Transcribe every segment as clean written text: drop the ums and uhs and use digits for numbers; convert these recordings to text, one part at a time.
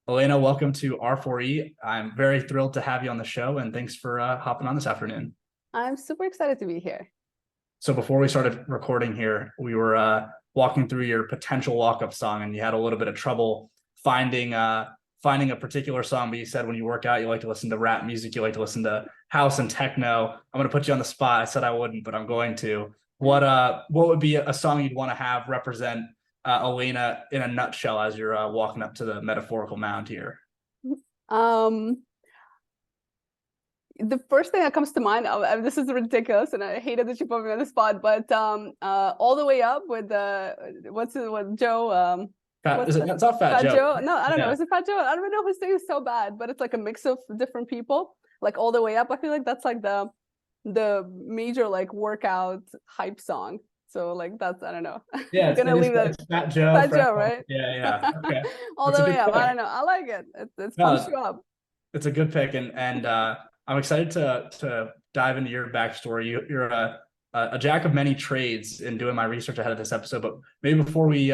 Elena, welcome to R4E. I'm very thrilled to have you on the show, and thanks for hopping on this afternoon. I'm super excited to be here. So before we started recording here, we were walking through your potential walk-up song, and you had a little bit of trouble finding finding a particular song. But you said when you work out, you like to listen to rap music, you like to listen to house and techno. I'm going to put you on the spot. I said I wouldn't, but I'm going to. What would be a song you'd want to have represent Elena in a nutshell as you're walking up to the metaphorical mound here? Um, the first thing that comes to mind, this is ridiculous, and I hated that you put me on the spot, but all the way up with what Joe It's not Fat Joe. Joe? No, I don't know. Yeah. Is it Fat Joe? I don't even know his thing is so bad, but it's like a mix of different people. Like all the way up, I feel like that's like the major like workout hype song. So like that's I don't know. Yeah, I'm gonna leave that. it's Fat Joe. Fat Joe, right? Yeah. Okay. All That's the a way good up. pick. I don't know. I like it. It's pumps No, you up. it's a good pick, and I'm excited to dive into your backstory. You're a jack of many trades in doing my research ahead of this episode. But maybe before we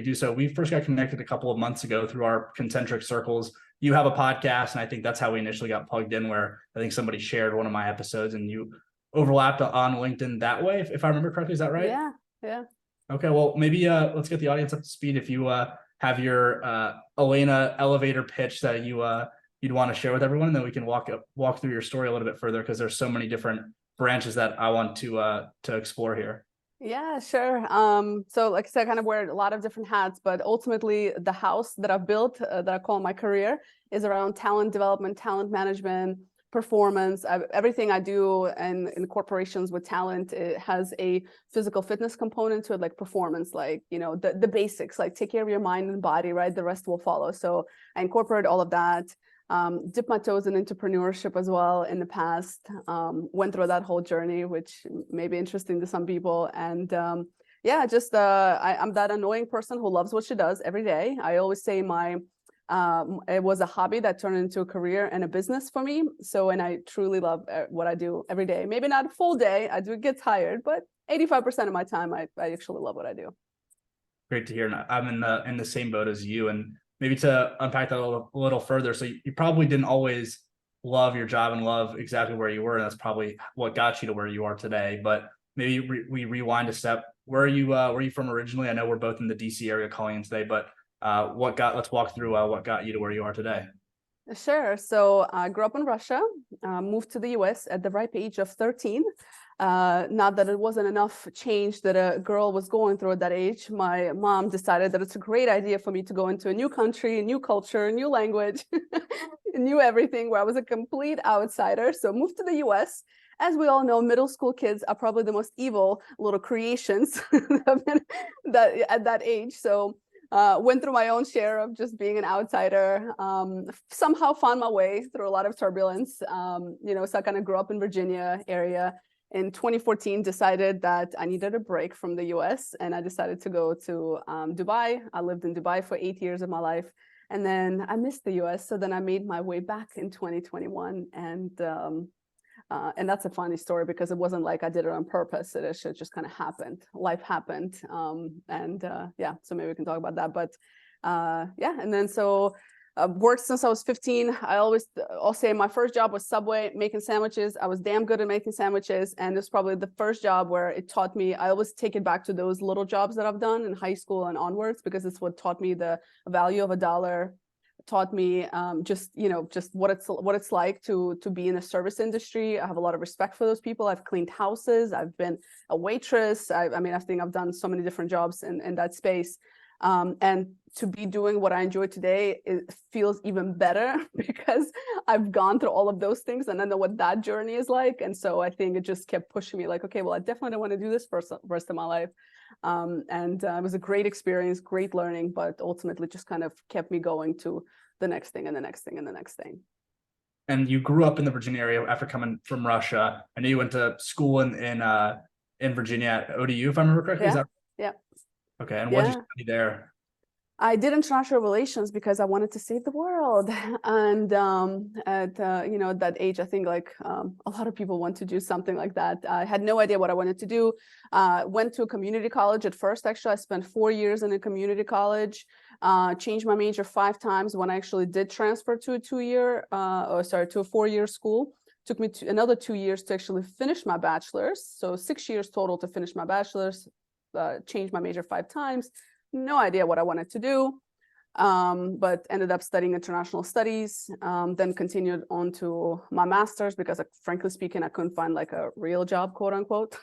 do so, we first got connected a couple of months ago through our concentric circles. You have a podcast, and I think that's how we initially got plugged in. Where I think somebody shared one of my episodes, and you overlapped on LinkedIn that way, if I remember correctly. Is that right? Yeah. Okay, well, maybe let's get the audience up to speed. If you have your Elena elevator pitch that you'd want to share with everyone, and then we can walk through your story a little bit further, because there's so many different branches that I want to explore here. Yeah, sure. So like I said, I kind of wear a lot of different hats, but ultimately the house that I've built that I call my career is around talent development, talent management, performance. Everything I do in corporations with talent, it has a physical fitness component to it, like performance, like, you know, the basics, like take care of your mind and body, right? The rest will follow. So I incorporate all of that. Dip my toes in entrepreneurship as well in the past. Went through that whole journey, which may be interesting to some people. And yeah, just I'm that annoying person who loves what she does every day. I always say it was a hobby that turned into a career and a business for me. So, and I truly love what I do every day. Maybe not a full day. I do get tired, but 85% of my time, I actually love what I do. Great to hear. And I'm in the same boat as you. And maybe to unpack that a little further. So you probably didn't always love your job and love exactly where you were, and that's probably what got you to where you are today. But maybe we rewind a step. Where are you from originally? I know we're both in the DC area calling in today, but let's walk through what got you to where you are today. Sure. So I grew up in Russia, moved to the US at the ripe age of 13. Not that it wasn't enough change that a girl was going through at that age. My mom decided that it's a great idea for me to go into a new country, a new culture, a new language, new everything, where I was a complete outsider. So moved to the US. As we all know, middle school kids are probably the most evil little creations that at that age. So went through my own share of just being an outsider, somehow found my way through a lot of turbulence. So I kind of grew up in Virginia area. In 2014, decided that I needed a break from the US, and I decided to go to Dubai. I lived in Dubai for 8 years of my life, and then I missed the US. So then I made my way back in 2021, and that's a funny story because it wasn't like I did it on purpose. It just kind of happened. Life happened, yeah. So maybe we can talk about that. But yeah, and then so. Worked since I was 15. I'll say my first job was Subway, making sandwiches. I was damn good at making sandwiches. And it's probably the first job where it taught me, I always take it back to those little jobs that I've done in high school and onwards, because it's what taught me the value of a dollar, taught me just what it's like to be in the service industry. I have a lot of respect for those people. I've cleaned houses. I've been a waitress. I think I've done so many different jobs in that space. And to be doing what I enjoy today, it feels even better because I've gone through all of those things and I know what that journey is like. And so I think it just kept pushing me like, okay, well, I definitely don't want to do this for the rest of my life. It was a great experience, great learning, but ultimately just kind of kept me going to the next thing and the next thing and the next thing. And you grew up in the Virginia area after coming from Russia. I know you went to school in Virginia at ODU, if I remember correctly. Yeah. Is that yeah. Okay, and what did you study there? I did international relations because I wanted to save the world. And at that age, I think like a lot of people want to do something like that. I had no idea what I wanted to do. Went to a community college at first. Actually, I spent 4 years in a community college. changed my major 5 times when I actually did transfer to a 4-year school. Took me another 2 years to actually finish my bachelor's. So 6 years total to finish my bachelor's, changed my major 5 times. No idea what I wanted to do. But ended up studying international studies, then continued on to my master's because, frankly speaking, I couldn't find like a real job, quote unquote.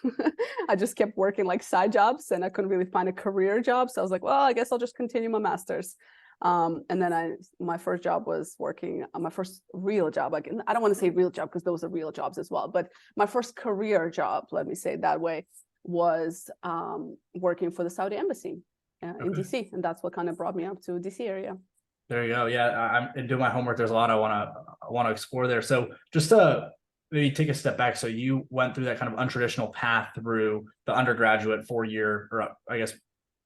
I just kept working like side jobs and I couldn't really find a career job. So I was like, well, I guess I'll just continue my master's. And then my first job was working on my first real job. Like, I don't want to say real job because those are real jobs as well, but my first career job, let me say it that way, was working for the Saudi embassy in DC, and that's what kind of brought me up to DC area. There you go. Yeah, I'm doing my homework. There's a lot I want to explore there. So just to maybe take a step back. So you went through that kind of untraditional path through the undergraduate 4-year, or I guess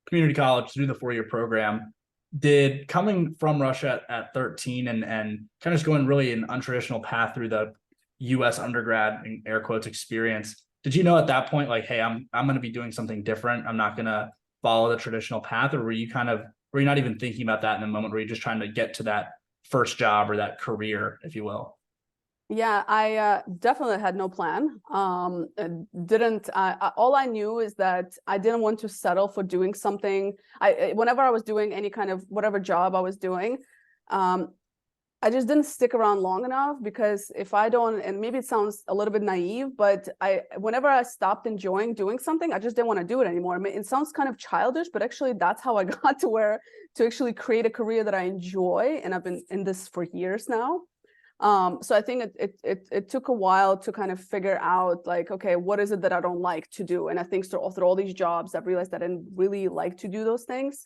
community college, through the 4-year program. Did coming from Russia at 13 and kind of just going really an untraditional path through the U.S. undergrad, in air quotes, experience, did you know at that point, like, hey, I'm going to be doing something different. I'm not going to follow the traditional path? Or were you not even thinking about that in the moment? Were you just trying to get to that first job or that career, if you will? Yeah, I definitely had no plan. All I knew is that I didn't want to settle for doing something. Whenever I was doing any kind of whatever job I was doing, I just didn't stick around long enough, because if I don't, and maybe it sounds a little bit naive, but whenever I stopped enjoying doing something, I just didn't want to do it anymore. I mean, it sounds kind of childish, but actually that's how I got to actually create a career that I enjoy. And I've been in this for years now. So I think it took a while to kind of figure out, like, okay, what is it that I don't like to do? And I think through all these jobs, I've realized that I didn't really like to do those things.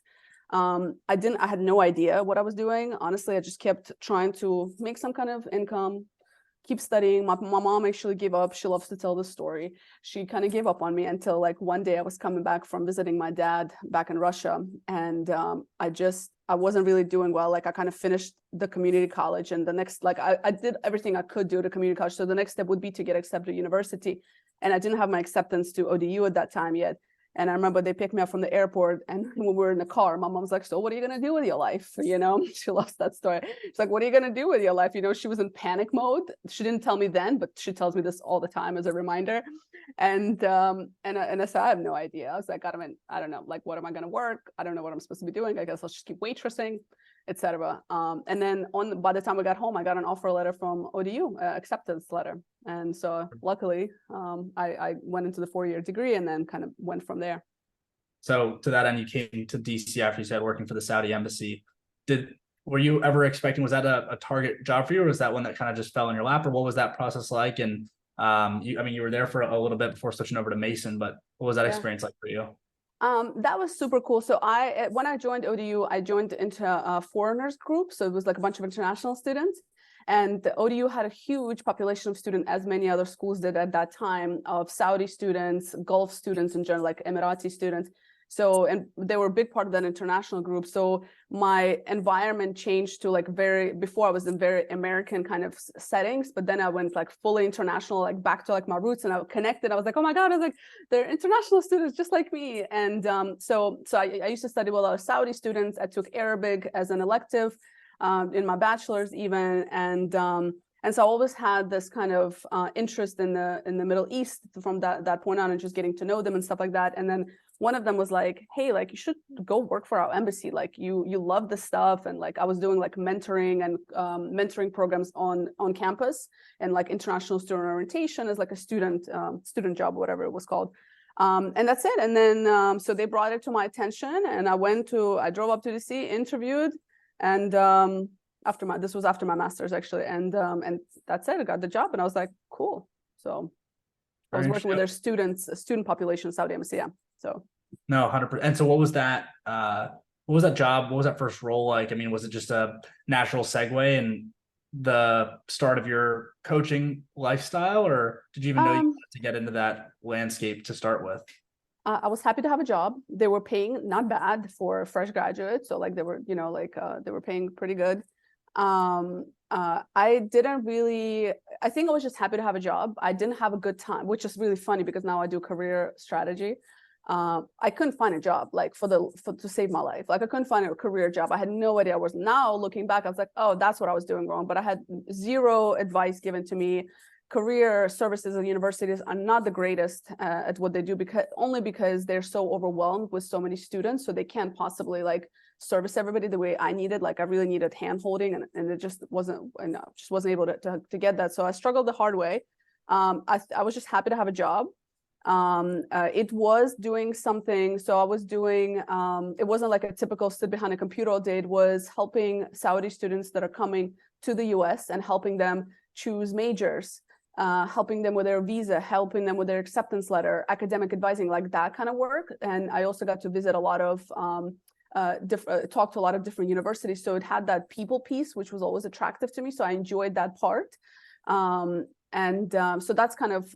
I had no idea what I was doing. Honestly, I just kept trying to make some kind of income, keep studying. My mom actually gave up. She loves to tell this story. She kind of gave up on me until like one day I was coming back from visiting my dad back in Russia. And I wasn't really doing well. Like, I kind of finished the community college, and the next, like, I did everything I could do to community college. So the next step would be to get accepted to university. And I didn't have my acceptance to ODU at that time yet. And I remember they picked me up from the airport, and when we were in the car, my mom's like, so what are you going to do with your life? You know, she loves that story. She's like, what are you going to do with your life? You know, she was in panic mode. She didn't tell me then, but she tells me this all the time as a reminder. And I said, I have no idea. I was like, I don't know, like, what am I going to work? I don't know what I'm supposed to be doing. I guess I'll just keep waitressing, etc. And then by the time we got home, I got an offer letter from ODU, acceptance letter. And so luckily, I went into the 4-year degree and then kind of went from there. So to that end, you came to DC after you started working for the Saudi embassy. Were you ever expecting, was that a target job for you, or was that one that kind of just fell in your lap, or what was that process like? And you were there for a little bit before switching over to Mason, but what was that experience like for you? That was super cool. So when I joined ODU, I joined into a foreigners group. So it was like a bunch of international students. And the ODU had a huge population of students, as many other schools did at that time, of Saudi students, Gulf students in general, like Emirati students. So, and they were a big part of that international group. So my environment changed to before I was in very American kind of settings, but then I went like fully international, like back to like my roots, and I connected. I was like, oh my God, I was like, they're international students just like me. And so I used to study with a lot of Saudi students. I took Arabic as an elective in my bachelor's even. And so I always had this kind of interest in the Middle East from that point on, and just getting to know them and stuff like that. And then one of them was like, hey, like, you should go work for our embassy. Like, you love this stuff. And like, I was doing like mentoring and mentoring programs on campus, and like international student orientation as like a student job, whatever it was called. And that's it. And then so they brought it to my attention, and I drove up to DC, interviewed, and this was after my master's actually, and that's it. I got the job, and I was like, cool. So I was working with their student population, Saudi embassy. Yeah. So no, 100%. And so what was that job? What was that first role like? I mean, was it just a natural segue and the start of your coaching lifestyle, or did you even know you wanted to get into that landscape to start with? I was happy to have a job. They were paying not bad for fresh graduates. So like they were paying pretty good. I think I was just happy to have a job. I didn't have a good time, which is really funny because now I do career strategy. I couldn't find a job like to save my life. Like I couldn't find a career job. I had no idea. I was now looking back, I was like, oh, that's what I was doing wrong. But I had zero advice given to me. Career services and universities are not the greatest at what they do because they're so overwhelmed with so many students, so they can't possibly like service everybody the way I needed. Like I really needed hand holding, and it just wasn't able to get that. So I struggled the hard way. I was just happy to have a job. It was doing something. So I was doing, it wasn't like a typical sit behind a computer all day. It was helping Saudi students that are coming to the US and helping them choose majors, helping them with their visa, helping them with their acceptance letter, academic advising, like that kind of work. And I also got to visit a lot of, talk to a lot of different universities. So it had that people piece, which was always attractive to me. So I enjoyed that part. So that's kind of,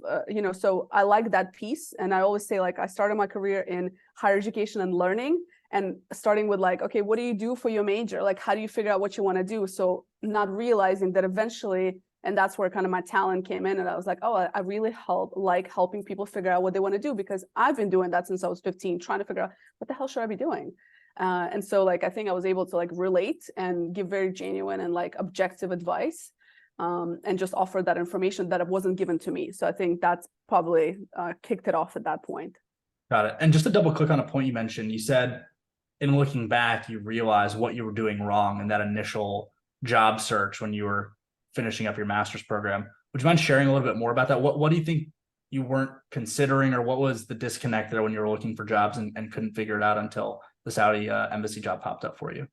so I like that piece. And I always say, like, I started my career in higher education and learning, and starting with like, okay, what do you do for your major? Like, how do you figure out what you want to do? So not realizing that eventually, and that's where kind of my talent came in. And I was like, oh, I really like helping people figure out what they want to do, because I've been doing that since I was 15, trying to figure out what the hell should I be doing? And so like, I think I was able to like relate and give very genuine and like objective advice. And just offer that information that it wasn't given to me. So I think that's probably kicked it off at that point. Got it. And just to double click on a point you mentioned, you said in looking back, you realized what you were doing wrong in that initial job search when you were finishing up your master's program. Would you mind sharing a little bit more about that? What do you think you weren't considering, or what was the disconnect there when you were looking for jobs and couldn't figure it out until the Saudi embassy job popped up for you?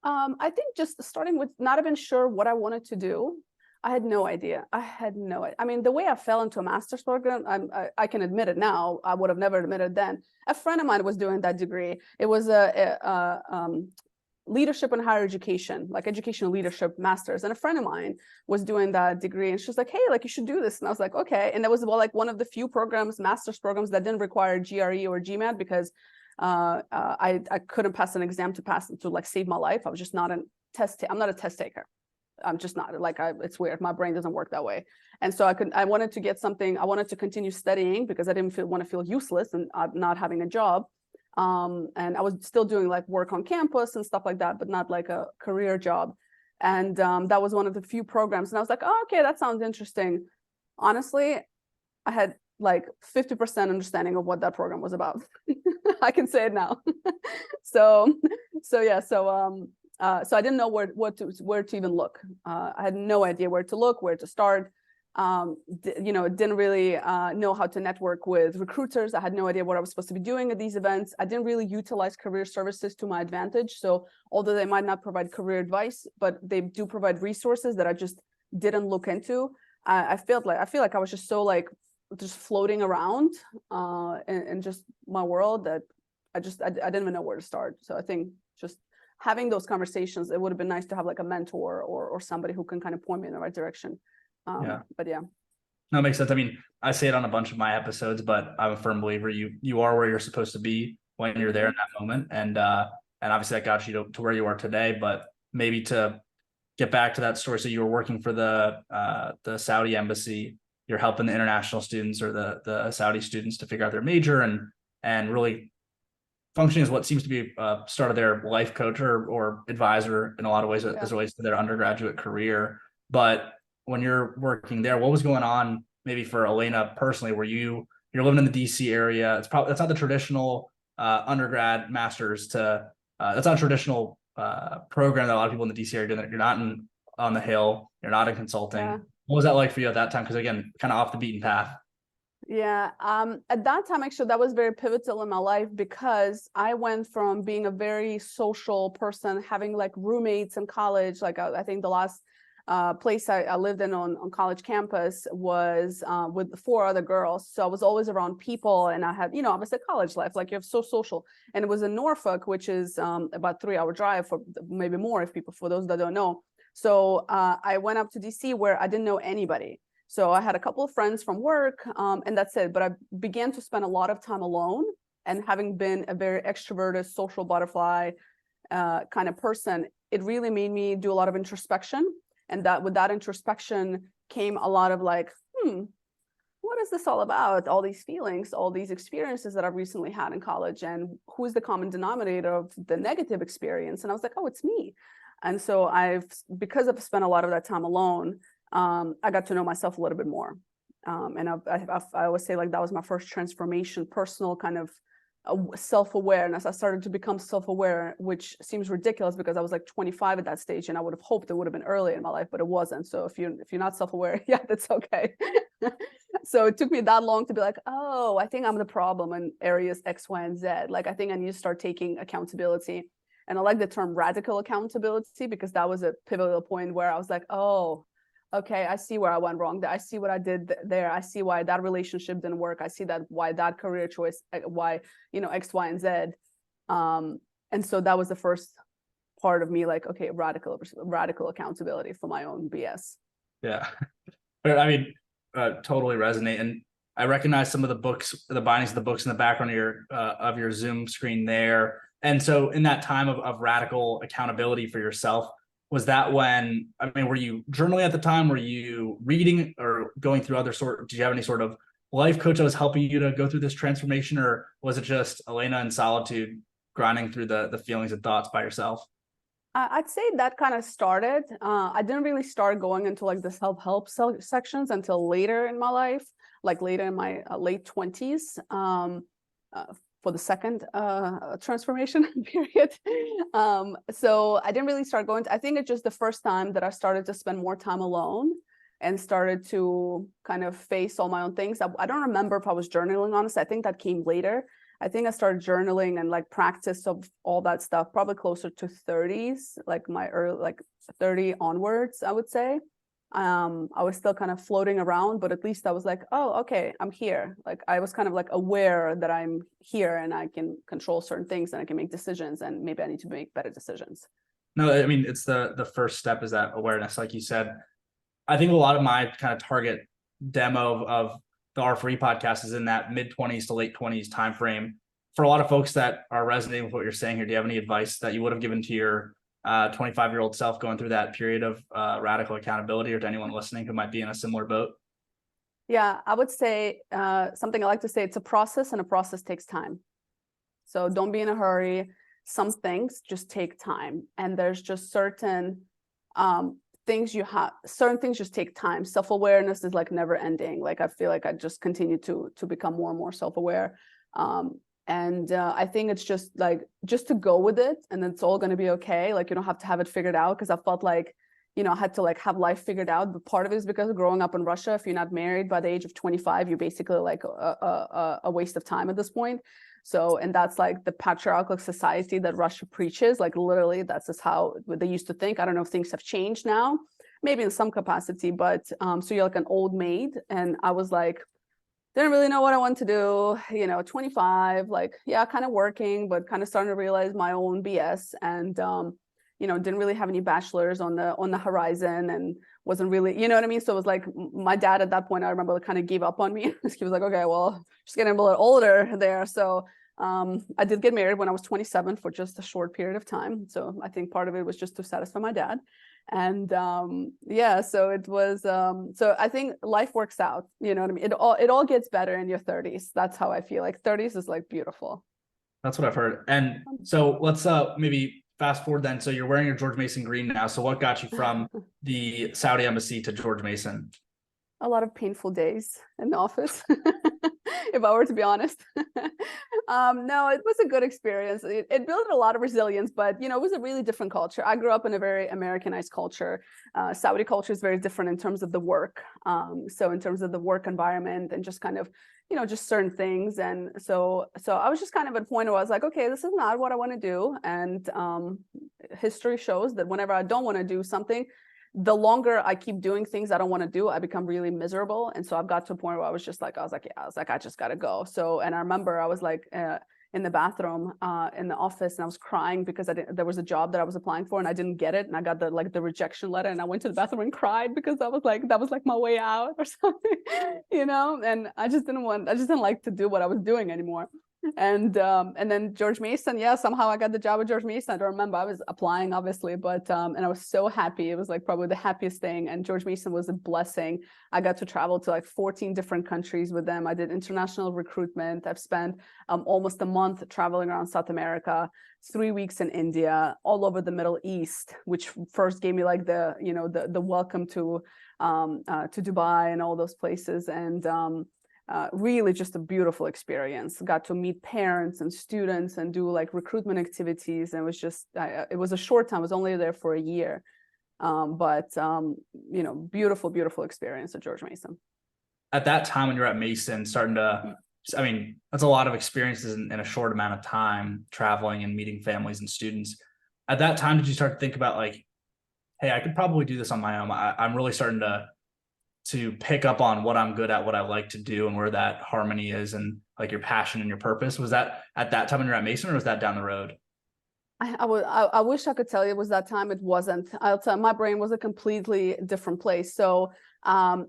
I think just starting with not even sure what I wanted to do. I had no idea. I mean, the way I fell into a master's program, I can admit it now. I would have never admitted then. A friend of mine was doing that degree. It was a leadership and higher education, like educational leadership master's. And a friend of mine was doing that degree, and she was like, hey, like you should do this. And I was like, okay. And that was like one of the few programs, master's programs, that didn't require GRE or GMAT, because I couldn't pass an exam to like save my life. I was just not I'm not a test taker. I'm just not, like, it's weird. My brain doesn't work that way. And so I wanted to get something, I wanted to continue studying because I didn't want to feel useless and not having a job. And I was still doing like work on campus and stuff like that, but not like a career job. And that was one of the few programs. And I was like, oh, okay, that sounds interesting. Honestly, I had like 50% understanding of what that program was about. I can say it now. So I didn't know where to even look. I had no idea where to look, where to start. Didn't really know how to network with recruiters. I had no idea what I was supposed to be doing at these events. I didn't really utilize career services to my advantage. So although they might not provide career advice, but they do provide resources that I just didn't look into. I feel like I was just so like just floating around in just my world that I didn't even know where to start. So I think just having those conversations, it would have been nice to have like a mentor or somebody who can kind of point me in the right direction. But yeah. No, it makes sense. I mean, I say it on a bunch of my episodes, but I'm a firm believer you are where you're supposed to be when you're there in that moment. And obviously that got you to where you are today, but maybe to get back to that story. So you were working for the Saudi embassy, you're helping the international students or the Saudi students to figure out their major and really functioning as what seems to be start of their life coach or advisor in a lot of ways as it relates to their undergraduate career. But when you're working there, what was going on maybe for Elena personally? You're living in the DC area? That's not the traditional undergrad master's that's not a traditional program that a lot of people in the DC area do. That you're not on the Hill, you're not in consulting. Yeah. What was that like for you at that time? Because again, kind of off the beaten path. Yeah, at that time, actually, that was very pivotal in my life, because I went from being a very social person, having like roommates in college. Like I think the last place I lived in on college campus was with 4 other girls. So I was always around people, and I had, obviously college life, like you're so social. And it was in Norfolk, which is about 3-hour drive, for maybe more for those that don't know. So I went up to DC where I didn't know anybody. So I had a couple of friends from work, and that's it. But I began to spend a lot of time alone, and having been a very extroverted, social butterfly kind of person, it really made me do a lot of introspection. And that with that introspection came a lot of like, what is this all about? All these feelings, all these experiences that I've recently had in college, and who's the common denominator of the negative experience? And I was like, oh, it's me. And so because I've spent a lot of that time alone, I got to know myself a little bit more. And I always say, like, that was my first transformation, personal kind of self-awareness. I started to become self-aware, which seems ridiculous because I was like 25 at that stage, and I would have hoped it would have been early in my life, but it wasn't. So if you're not self-aware, yeah, that's okay. So it took me that long to be like, oh, I think I'm the problem in areas X, Y, and Z. Like, I think I need to start taking accountability. And I like the term radical accountability, because that was a pivotal point where I was like, oh, okay, I see where I went wrong. I see what I did there. I see why that relationship didn't work. I see why that career choice, why, X, Y, and Z. And so that was the first part of me, like, okay, radical accountability for my own BS. Yeah. But I mean, totally resonate. And I recognize some of the books, the bindings of the books in the background of your Zoom screen there. And so in that time of radical accountability for yourself, was that when, I mean, were you journaling at the time? Were you reading or going through did you have any sort of life coach that was helping you to go through this transformation? Or was it just Elena in solitude grinding through the feelings and thoughts by yourself? I'd say that kind of started. I didn't really start going into like the self-help sections until later in my life, like later in my late 20s. For the second transformation period. So I didn't really start going I think it's just the first time that I started to spend more time alone and started to kind of face all my own things. I don't remember if I was journaling, honestly. I think that came later. I think I started journaling and like practice of all that stuff probably closer to 30s, like my early, like 30 onwards, I would say. I was still kind of floating around, but at least I was like, oh, okay, I'm here. Like, I was kind of like aware that I'm here and I can control certain things and I can make decisions, and maybe I need to make better decisions. No, I mean, it's the first step is that awareness. Like you said, I think a lot of my kind of target demo of the R4E podcast is in that mid-20s to late 20s timeframe. For a lot of folks that are resonating with what you're saying here, do you have any advice that you would have given to your 25-year-old self going through that period of radical accountability, or to anyone listening who might be in a similar boat? Yeah, I would say something I like to say, it's a process, and a process takes time. So don't be in a hurry. Some things just take time, and there's just certain things certain things just take time. Self-awareness is like never ending. Like, I feel like I just continue to become more and more self-aware. And I think it's just to go with it, and it's all going to be okay. Like, you don't have to have it figured out, because I felt like, I had to like have life figured out. But part of it is because of growing up in Russia. If you're not married by the age of 25, you're basically like a waste of time at this point. So, and that's like the patriarchal society that Russia preaches. Like, literally, that's just how they used to think. I don't know if things have changed now, maybe in some capacity, but so you're like an old maid. And I was like, didn't really know what I want to do, 25, like, yeah, kind of working, but kind of starting to realize my own BS. And, didn't really have any bachelors on the horizon, and wasn't really, you know what I mean? So it was like, my dad at that point, I remember, kind of gave up on me. He was like, okay, well, just getting a little older there. So I did get married when I was 27 for just a short period of time. So I think part of it was just to satisfy my dad. And yeah, so it was so I think life works out, you know what I mean? It all gets better in your 30s. That's how I feel. Like, 30s is like beautiful. That's what I've heard. And so let's maybe fast forward then. So you're wearing your George Mason green now. So what got you from the Saudi embassy to George Mason? A lot of painful days in the office, if I were to be honest. No, it was a good experience. It built a lot of resilience, but it was a really different culture. I grew up in a very Americanized culture. Saudi culture is very different in terms of the work. So in terms of the work environment and just kind of, just certain things. And so I was just kind of at a point where I was like, okay, this is not what I want to do. And history shows that whenever I don't want to do something, the longer I keep doing things I don't want to do, I become really miserable. And so I've got to a point where I was like, I just got to go. So, and I remember I was like in the bathroom in the office, and I was crying because there was a job that I was applying for and I didn't get it. And I got the rejection letter, and I went to the bathroom and cried because I was like, that was like my way out or something, and I just didn't like to do what I was doing anymore. And then George Mason, yeah, somehow I got the job at George Mason. I don't remember, I was applying obviously, but and I was so happy. It was like probably the happiest thing. And George Mason was a blessing. I got to travel to like 14 different countries with them. I did international recruitment. I've spent almost a month traveling around South America, 3 weeks in India, all over the Middle East, which first gave me like the, you know, the welcome to Dubai and all those places. And really just a beautiful experience. Got to meet parents and students and do like recruitment activities. And it was just, it was a short time. I was only there for a year. But you know, beautiful, beautiful experience at George Mason. At that time when you're at Mason, starting to, I mean, that's a lot of experiences in a short amount of time, traveling and meeting families and students. At that time, did you start to think about like, hey, I could probably do this on my own. I'm really starting to pick up on what I'm good at, what I like to do, and where that harmony is, and like your passion and your purpose. Was that at that time when you're at Mason, or was that down the road? I wish I could tell you it was that time. It wasn't. I'll tell you, my brain was a completely different place. So I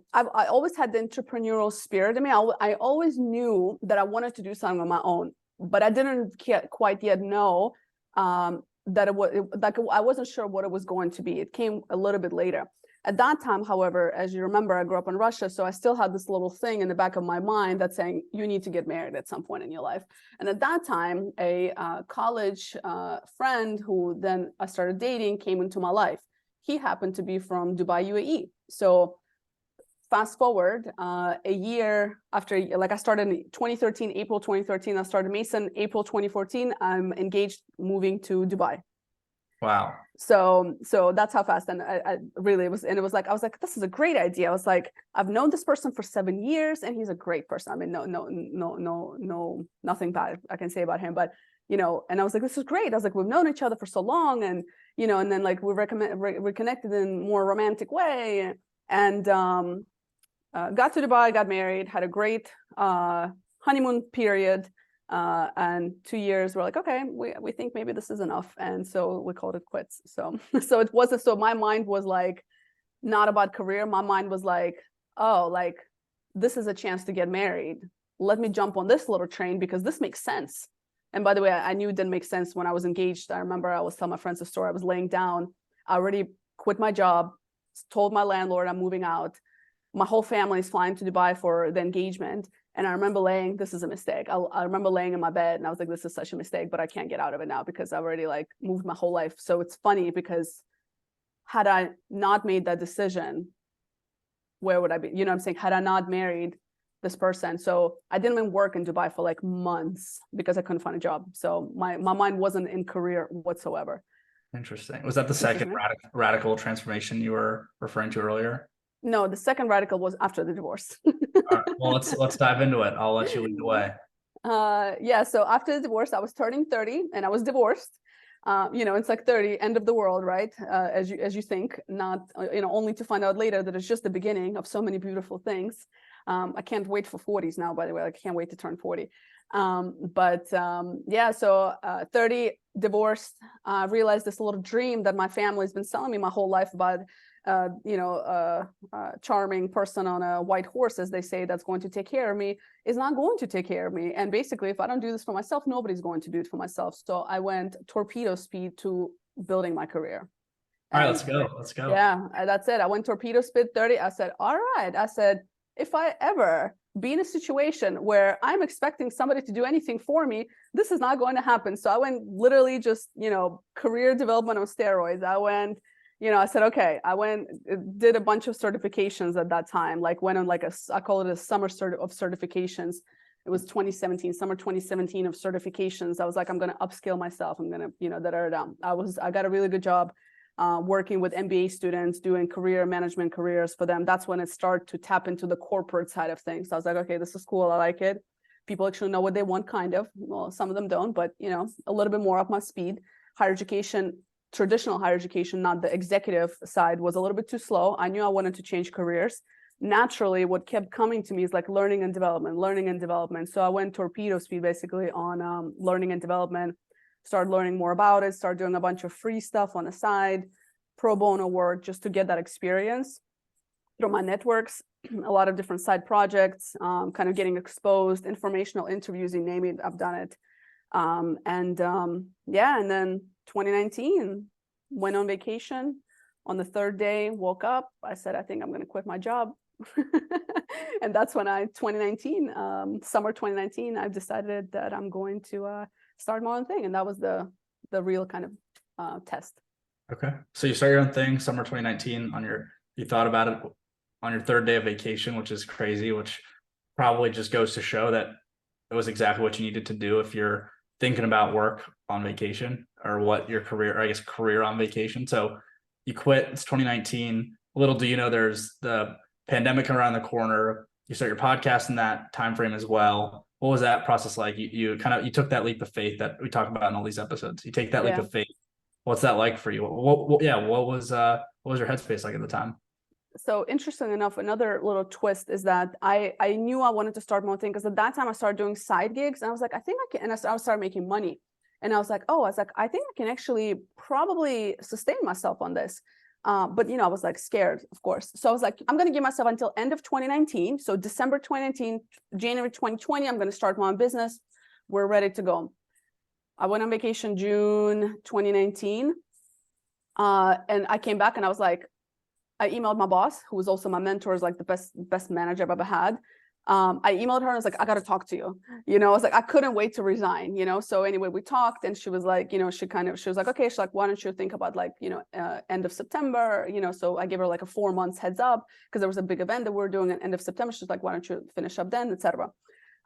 always had the entrepreneurial spirit in me. I always knew that I wanted to do something on my own, but I didn't quite yet know that it was like, I wasn't sure what it was going to be. It came a little bit later. At that time, however, as you remember, I grew up in Russia, so I still had this little thing in the back of my mind that's saying, you need to get married at some point in your life. And at that time, a college friend who then I started dating came into my life. He happened to be from Dubai, UAE. So fast forward a year after, like I started in 2013, April 2013, I started Mason, April 2014, I'm engaged, moving to Dubai. Wow. So that's how fast. And I really, it was like, I was like, this is a great idea. I was like, I've known this person for 7 years and he's a great person. I mean, no, nothing bad I can say about him, but you know, and I was like, this is great. I was like, we've known each other for so long, and you know, and then like we reconnected in a more romantic way, and got to Dubai, got married, had a great honeymoon period. And 2 years, we're like, okay, we think maybe this is enough. And so we called it quits. So, so it wasn't, so my mind was like, not about career. My mind was like, oh, like, this is a chance to get married. Let me jump on this little train because this makes sense. And by the way, I knew it didn't make sense when I was engaged. I remember I was telling my friends the story. I was laying down. I already quit my job, told my landlord I'm moving out. My whole family is flying to Dubai for the engagement. And I remember this is a mistake. I remember laying in my bed and I was like, this is such a mistake, but I can't get out of it now because I've already like moved my whole life. So it's funny because had I not made that decision, where would I be? You know what I'm saying? Had I not married this person. So I didn't even work in Dubai for like months because I couldn't find a job. So my mind wasn't in career whatsoever. Interesting. Was that the second radical transformation you were referring to earlier? No, the second radical was after the divorce. All right, well, let's dive into it. I'll let you lead the way. Yeah, so after the divorce, I was turning 30 and I was divorced. You know, it's like 30, end of the world, right? As you think, not, you know, only to find out later that it's just the beginning of so many beautiful things. I can't wait for 40s now, by the way. I can't wait to turn 40. Yeah, so 30, divorced, realized this little dream that my family's been selling me my whole life about, you know, charming person on a white horse, as they say, that's going to take care of me, is not going to take care of me. And basically, if I don't do this for myself, nobody's going to do it for myself. So I went torpedo speed to building my career. All right, let's go. Let's go. Yeah, that's it. I went torpedo speed 30. I said, all right. I said, if I ever be in a situation where I'm expecting somebody to do anything for me, this is not going to happen. So I went literally just, you know, career development on steroids. I went, you know, I said, okay, I went, did a bunch of certifications at that time, like went on like I call it a summer of certifications. It was 2017, summer 2017 of certifications. I was like, I'm going to upskill myself. I'm going to, you know, I got a really good job working with MBA students, doing career management careers for them. That's when it started to tap into the corporate side of things. So I was like, okay, this is cool. I like it. People actually know what they want, kind of. Well, some of them don't, but, you know, a little bit more up my speed. Higher education, traditional higher education, not the executive side, was a little bit too slow. I knew I wanted to change careers. Naturally, what kept coming to me is like learning and development. So I went torpedo speed basically on learning and development, started learning more about it, started doing a bunch of free stuff on the side, pro bono work, just to get that experience. through my networks, a lot of different side projects, kind of getting exposed, informational interviews, you name it, I've done it. Yeah, and then 2019, went on vacation. On the third day, woke up, I said, I think I'm going to quit my job. And that's when 2019, summer 2019, I've decided that I'm going to start my own thing. And that was the real kind of test. Okay. So you start your own thing, summer 2019 you thought about it on your third day of vacation, which is crazy, which probably just goes to show that it was exactly what you needed to do if you're thinking about work on vacation, or what your career on vacation. So you quit, it's 2019. Little do you know, there's the pandemic around the corner. You start your podcast in that time frame as well. What was that process like? You took that leap of faith that we talk about in all these episodes. You take that leap of faith. What's that like for you? What was your headspace like at the time? So interesting enough, another little twist is that I knew I wanted to start my own thing, because at that time I started doing side gigs, and I was like, I think I can, and I started making money. And I was like, I think I can actually probably sustain myself on this. But I was like scared, of course. So I was like, I'm going to give myself until end of 2019. So December 2019, January 2020, I'm going to start my own business. We're ready to go. I went on vacation June 2019. And I came back and I was like, I emailed my boss, who was also my mentor, is like the best manager I've ever had. I emailed her and I was like, I got to talk to you. I was like, I couldn't wait to resign, So anyway, we talked, and she was like, she was like, okay, she's like, why don't you think about like, end of September, so I gave her like a 4 months heads up, because there was a big event that we're doing at end of September. She's like, why don't you finish up then, etc.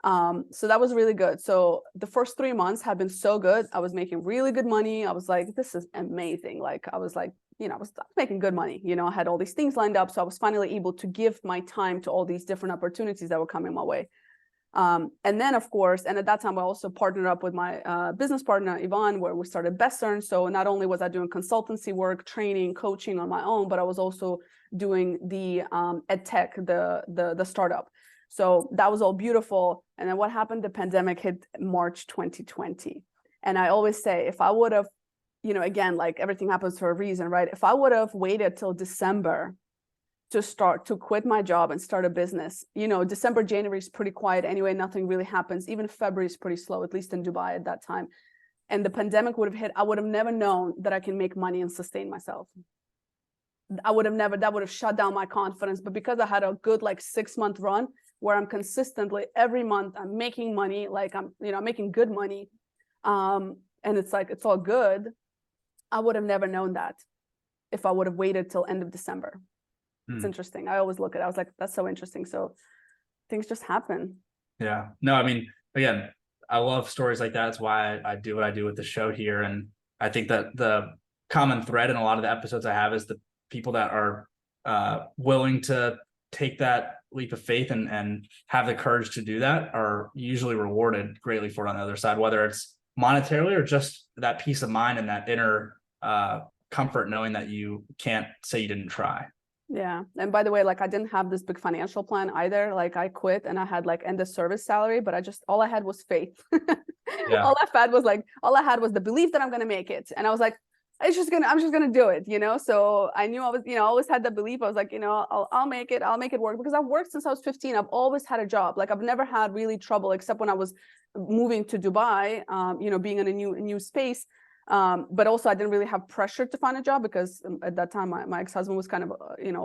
So that was really good. So the first 3 months had been so good. I was making really good money. I was like, this is amazing. Like, I was like, I was making good money. I had all these things lined up. So I was finally able to give my time to all these different opportunities that were coming my way. And then, of course, and at that time, I also partnered up with my business partner, Ivan, where we started Best Earn. So not only was I doing consultancy work, training, coaching on my own, but I was also doing the ed tech, the startup. So that was all beautiful. And then what happened? The pandemic hit March 2020. And I always say, if I would have, again, like everything happens for a reason, right? If I would have waited till December to quit my job and start a business, December, January is pretty quiet anyway. Nothing really happens. Even February is pretty slow, at least in Dubai at that time. And the pandemic would have hit. I would have never known that I can make money and sustain myself. That would have shut down my confidence. But because I had a good 6-month run where I'm consistently every month, I'm making money, like I'm making good money. And it's like, it's all good. I would have never known that if I would have waited till end of December. It's interesting. I always look at it. I was like, that's so interesting. So things just happen. Yeah. No, I mean, again, I love stories like that. That's why I do what I do with the show here. And I think that the common thread in a lot of the episodes I have is the people that are willing to take that leap of faith and have the courage to do that are usually rewarded greatly for it on the other side, whether it's monetarily or just that peace of mind and that inner comfort knowing that you can't say you didn't try. Yeah. And by the way, I didn't have this big financial plan either. I quit and I had end of service salary, but all I had was faith. Yeah. All I had was the belief that I'm going to make it. And I was like, I'm just going to do it, So I knew I was, always had that belief. I was like, I'll make it work, because I've worked since I was 15. I've always had a job. I've never had really trouble, except when I was moving to Dubai, being in a new space. But also I didn't really have pressure to find a job, because at that time my ex-husband was kind of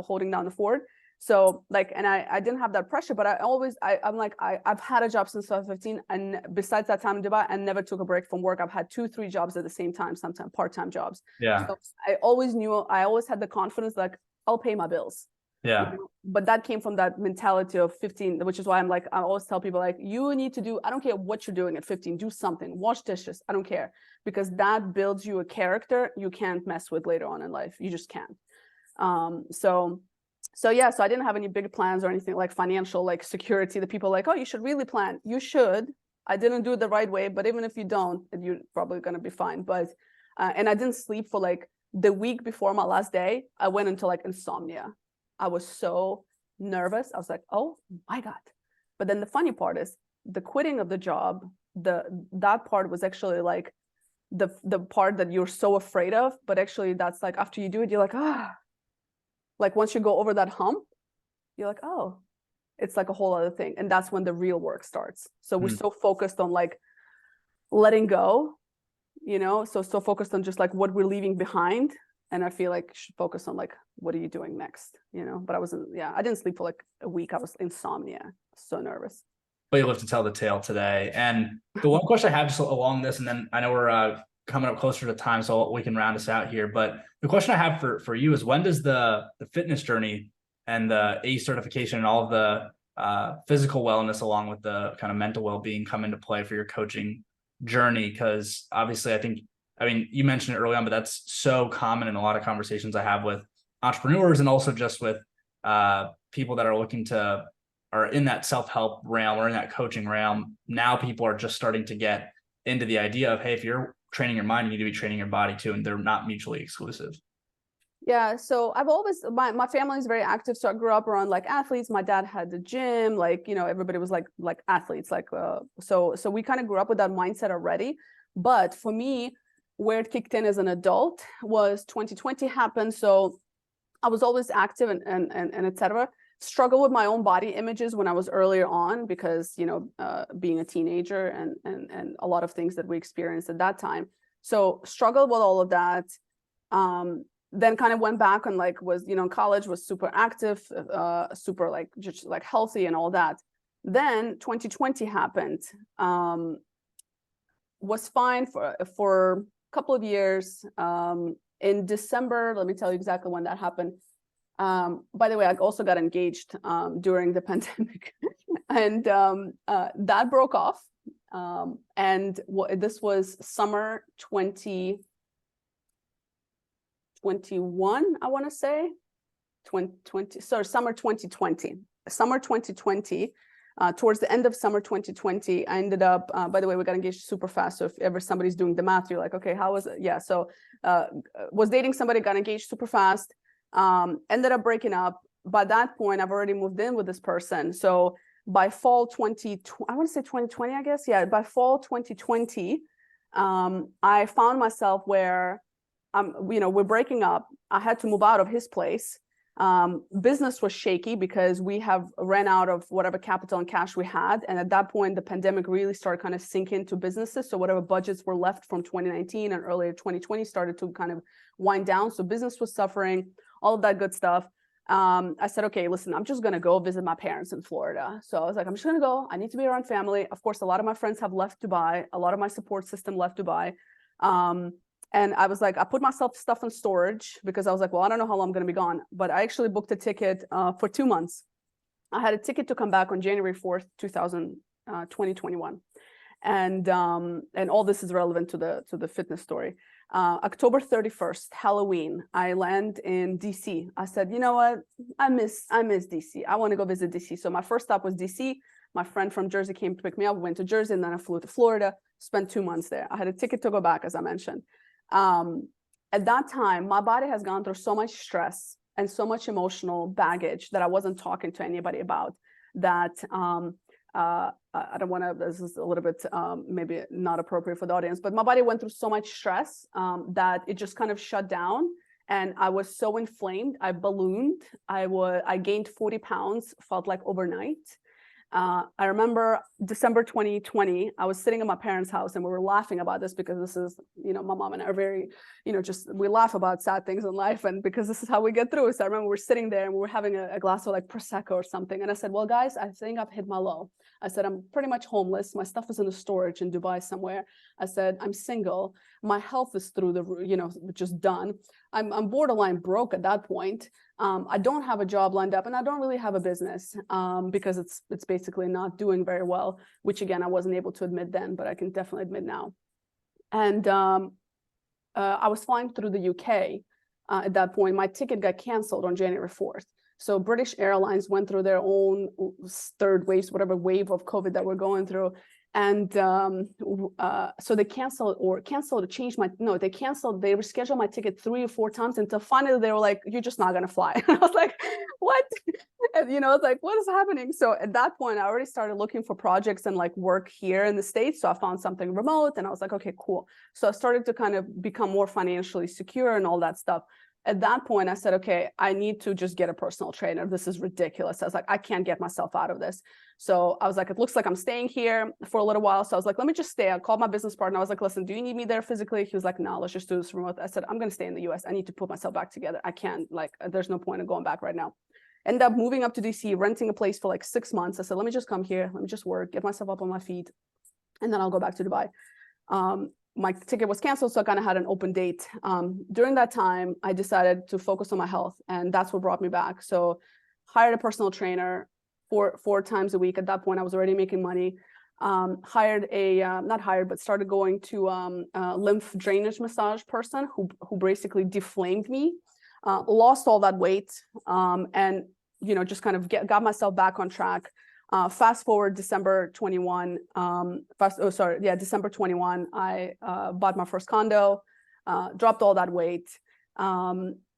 holding down the fort. So and I didn't have that pressure, but I've had a job since I was 15, and besides that time in Dubai, I never took a break from work. I've had 2-3 jobs at the same time, sometimes part-time jobs. Yeah. So I always had the confidence I'll pay my bills. Yeah. But that came from that mentality of 15, which is why I always tell people you need to do, I don't care what you're doing at 15, do something, wash dishes, I don't care, because that builds you a character you can't mess with later on in life. You just can't. So I didn't have any big plans or anything financial, security. The people oh, you should really plan. You should. I didn't do it the right way, but even if you don't, you're probably going to be fine. But, and I didn't sleep for the week before my last day. I went into insomnia. I was so nervous. I was like, oh my God. But then the funny part is the quitting of the job, that part was actually the part that you're so afraid of. But actually that's after you do it, you're once you go over that hump, you're like, oh, it's like a whole other thing. And that's when the real work starts. So we're so focused on like letting go, so focused on just like what we're leaving behind. And I feel like you should focus on like, what are you doing next? But I didn't sleep for like a week. I was insomnia, so nervous. But you live to tell the tale today. And the one question I have just along this, and then I know we're coming up closer to time, so we can round us out here. But the question I have for you is, when does the fitness journey and the ACE certification and all of the physical wellness, along with the kind of mental well-being, come into play for your coaching journey? Because obviously, I mean, you mentioned it early on, but that's so common in a lot of conversations I have with entrepreneurs, and also just with people that are in that self-help realm or in that coaching realm. Now people are just starting to get into the idea of, hey, if you're training your mind, you need to be training your body too, and they're not mutually exclusive. Yeah, so I've always, my family is very active. So I grew up around like athletes. My dad had the gym, like, everybody was like athletes, like, so we kind of grew up with that mindset already. But for me, where it kicked in as an adult was 2020 happened. So I was always active and et cetera. Struggle with my own body images when I was earlier on, because, being a teenager and a lot of things that we experienced at that time. So struggled with all of that. Then kind of went back and like was, in college, was super active, super like just like healthy and all that. Then 2020 happened. Was fine for a couple of years. In December, let me tell you exactly when that happened. By the way, I also got engaged during the pandemic, and that broke off. And this was summer 2021, I want to say, 2020. Sorry, summer 2020. Summer 2020. Towards the end of summer 2020, I ended up, by the way, we got engaged super fast. So if ever somebody's doing the math, you're like, okay, how was it? Yeah. So was dating somebody, got engaged super fast, ended up breaking up. By that point, I've already moved in with this person. So by fall 2020, I want to say 2020, I guess. Yeah. By fall 2020, I found myself where, we're breaking up. I had to move out of his place. Business was shaky because we have ran out of whatever capital and cash we had. And at that point, the pandemic really started kind of sinking into businesses. So whatever budgets were left from 2019 and earlier 2020 started to kind of wind down. So business was suffering, all of that good stuff. I said, okay, listen, I'm just going to go visit my parents in Florida. So I was like, I'm just going to go. I need to be around family. Of course, a lot of my friends have left Dubai. A lot of my support system left Dubai. And I was like, I put myself stuff in storage because I was like, well, I don't know how long I'm going to be gone. But I actually booked a ticket for 2 months. I had a ticket to come back on January 4th, 2021. And all this is relevant to the fitness story. October 31st, Halloween, I land in DC. I said, you know what? I miss DC. I want to go visit DC. So my first stop was DC. My friend from Jersey came to pick me up, went to Jersey, and then I flew to Florida, spent 2 months there. I had a ticket to go back, as I mentioned. At that time, my body has gone through so much stress and so much emotional baggage that I wasn't talking to anybody about, that I don't want to, this is a little bit maybe not appropriate for the audience, but my body went through so much stress that it just kind of shut down. And I was so inflamed. I ballooned. I gained 40 pounds, felt like overnight. I remember December 2020, I was sitting in my parents' house and we were laughing about this because this is, my mom and I are very, we laugh about sad things in life, and because this is how we get through. So I remember we're sitting there and we were having a glass of like Prosecco or something. And I said, well, guys, I think I've hit my low. I said, I'm pretty much homeless. My stuff is in the storage in Dubai somewhere. I said, I'm single. My health is through the, just done. I'm borderline broke at that point. I don't have a job lined up, and I don't really have a business because it's basically not doing very well, which again, I wasn't able to admit then, but I can definitely admit now. And I was flying through the UK at that point. My ticket got canceled on January 4th. So British Airlines went through their own third wave, whatever wave of COVID that we're going through. And so they canceled, they rescheduled my ticket 3 or 4 times until finally they were like, you're just not going to fly. And I was like, what? And, it's like, what is happening? So at that point, I already started looking for projects and like work here in the States. So I found something remote and I was like, okay, cool. So I started to kind of become more financially secure and all that stuff. at that point, I said, okay, I need to just get a personal trainer. This is ridiculous. I was like, I can't get myself out of this. So I was like, it looks like I'm staying here for a little while. So I was like, let me just stay. I called my business partner. I was like, listen, do you need me there physically? He was like, no, let's just do this remote. I said, I'm going to stay in the US. I need to put myself back together. I can't, like, there's no point in going back right now. Ended up moving up to DC, renting a place for like 6 months. I said, let me just come here. Let me just work, get myself up on my feet, and then I'll go back to Dubai. My ticket was canceled, so I kind of had an open date. During that time, I decided to focus on my health, and that's what brought me back. So hired a personal trainer four times a week. At that point, I was already making money. Hired a, not hired, but started going to a lymph drainage massage person who basically deflamed me, lost all that weight, and, you know, just kind of got myself back on track. Fast forward December 21, December 21, I bought my first condo, dropped all that weight.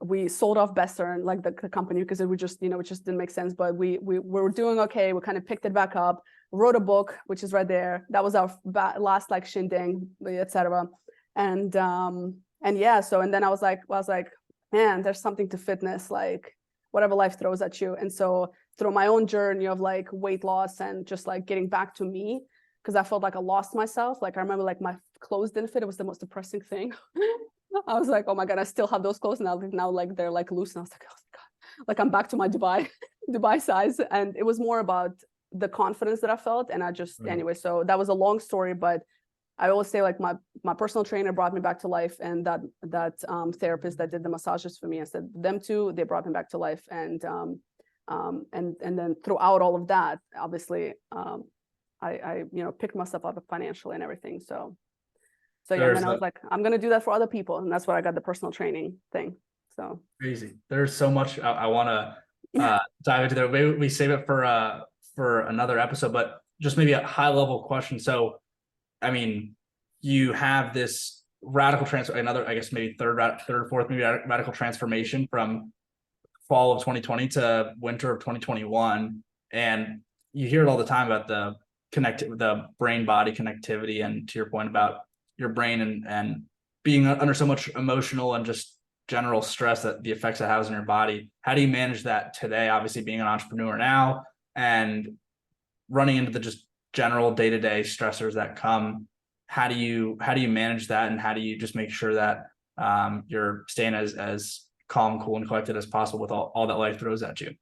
We sold off Bestern, like the company, because it would just, you know, it just didn't make sense, but we were doing okay. We kind of picked it back up, wrote a book, which is right there. That was our last like shindig, etc. And yeah, so, and then I was like, man, there's something to fitness, like whatever life throws at you. And so through my own journey of like weight loss and just like getting back to me, because I felt like I lost myself. Like I remember like my clothes didn't fit. It was the most depressing thing. I was like, oh my God, I still have those clothes now. Now like they're like loose. And I was like, oh my God, like I'm back to my Dubai size. And it was more about the confidence that I felt. And I just, anyway, so that was a long story, but I always say like my personal trainer brought me back to life, and that therapist that did the massages for me, I said them two, they brought me back to life. And then throughout all of that, obviously, I you know, picked myself up financially and everything. So yeah, and then I was like, I'm gonna do that for other people, and that's why I got the personal training thing. So crazy. There's so much I want to dive into there. Maybe we save it for another episode, but just maybe a high level question. So, I mean, you have this radical another, I guess maybe third or fourth, maybe radical transformation from fall of 2020 to winter of 2021. And you hear it all the time about the brain body connectivity. And to your point about your brain and being under so much emotional and just general stress, that the effects it has on your body. How do you manage that today? Obviously being an entrepreneur now and running into the just general day-to-day stressors that come. How do you manage that, and how do you just make sure that you're staying as calm, cool, and collected as possible with all that life throws at you?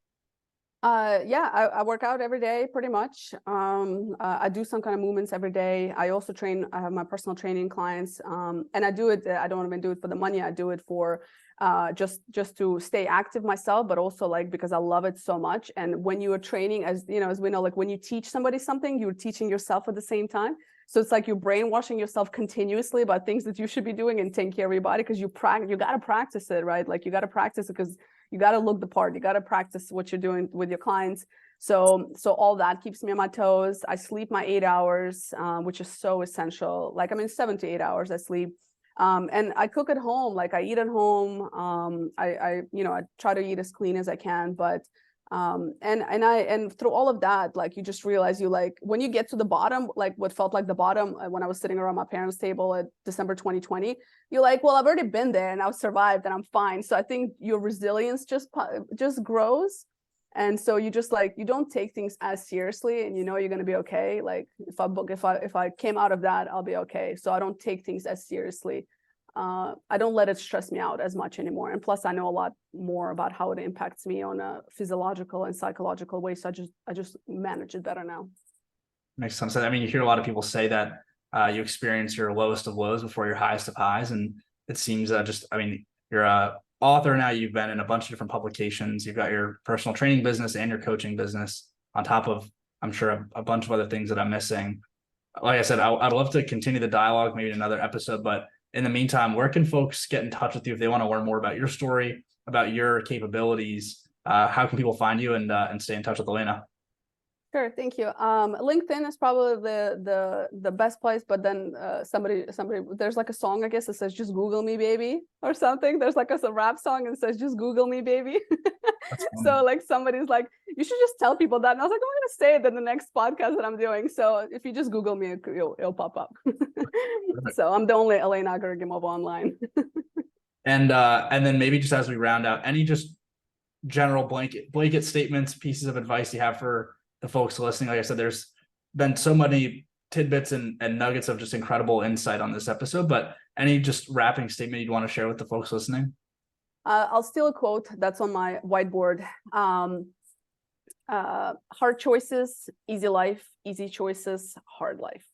Yeah, I work out every day pretty much. I do some kind of movements every day. I also train. I have my personal training clients, and I do it. I don't even do it for the money. I do it for just to stay active myself, but also like because I love it so much. And when you are training, as you know, as we know, like when you teach somebody something, you're teaching yourself at the same time. So it's like you're brainwashing yourself continuously about things that you should be doing and taking care of your body, because you got to practice it, right? Like you got to practice it because you got to look the part. You got to practice what you're doing with your clients. So all that keeps me on my toes. I sleep my 8 hours, which is so essential. Like I mean, 7 to 8 hours I sleep. And I cook at home. Like I eat at home. I try to eat as clean as I can, but and through all of that, like you just realize you like when you get to the bottom, like what felt like the bottom when I was sitting around my parents' table at December 2020, you're like, well, I've already been there and I've survived and I'm fine. So I think your resilience just grows. And so you just like, you don't take things as seriously, and you know you're going to be okay. Like if I came out of that, I'll be okay. So I don't take things as seriously. I don't let it stress me out as much anymore. And plus I know a lot more about how it impacts me on a physiological and psychological way. So I just manage it better now. Makes sense. I mean, you hear a lot of people say that you experience your lowest of lows before your highest of highs. And it seems you're a author now. You've been in a bunch of different publications. You've got your personal training business and your coaching business on top of, I'm sure, a bunch of other things that I'm missing. Like I said, I'd love to continue the dialogue, maybe in another episode, but in the meantime, where can folks get in touch with you if they want to learn more about your story, about your capabilities? How can people find you and stay in touch with Elena? Sure, thank you. LinkedIn is probably the best place, but then somebody there's like a song, I guess, that says just Google me baby or something. There's like a rap song and it says just Google me baby. So like somebody's like, you should just tell people that. And I was like, I'm gonna say it in the next podcast that I'm doing. So if you just Google me, it'll pop up. So I'm the only Elena Agaragimova online. And then maybe just as we round out, any just general blanket statements, pieces of advice you have for the folks listening. Like I said, there's been so many tidbits and nuggets of just incredible insight on this episode, but any just wrapping statement you'd want to share with the folks listening? I'll steal a quote that's on my whiteboard. Hard choices, easy life, easy choices, hard life.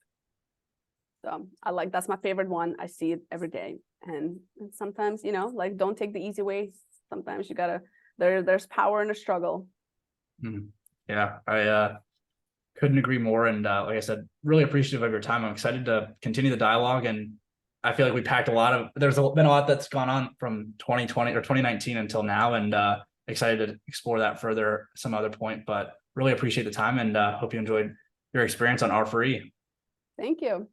So that's my favorite one. I see it every day. And sometimes, like, don't take the easy way. Sometimes you gotta, there's power in the struggle. Yeah, I couldn't agree more. And like I said, really appreciative of your time. I'm excited to continue the dialogue. And I feel like we packed there's been a lot that's gone on from 2020 or 2019 until now. And excited to explore that further some other point, but really appreciate the time and hope you enjoyed your experience on R4E. Thank you.